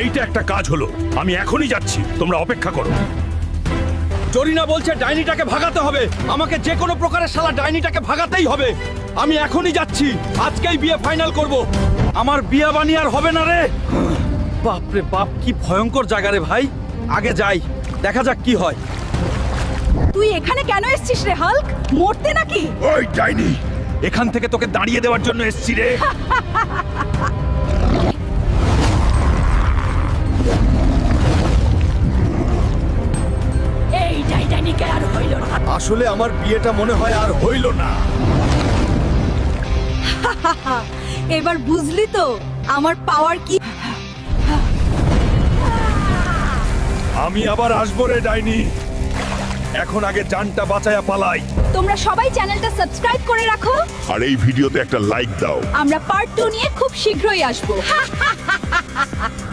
এইটা একটা কাজ হলো। আমি এখনই যাচ্ছি, তোমরা অপেক্ষা করো। জরিনা বলছে ডাইনিটাকে ভাগাতে হবে। আমাকে যে কোনো প্রকারে শালা ডাইনিটাকে ভাগাতেই হবে। আমি এখনই যাচ্ছি, আজকেই বিয়ে ফাইনাল করব। আমার বিয়ে বানি আর হবে না রে। বাপ রে বাপ, কি ভয়ঙ্কর জায়গা রে ভাই। আগে যাই, দেখা যাক কি হয়। তুই এখানে কেন এসেছিস রে হাল্ক? মরতে নাকি? ওই ডাইনি, এখান থেকে তোকে দাঁড়িয়ে দেওয়ার জন্য এসেছি রে। এই ডাইনিকে আর হইল না। আসলে আমার বিয়েটা মনে হয় আর হইল না। এবার বুঝলি তো আমার পাওয়ার কি? আমি আবার আসবো রে ডাইনি। এখন আগে জানটা বাঁচায়া পালাই। তোমরা সবাই চ্যানেলটা সাবস্ক্রাইব করে রাখো। আর এই ভিডিওতে একটা লাইক দাও। আমরা পার্ট 2 নিয়ে খুব শীঘ্রই আসবো।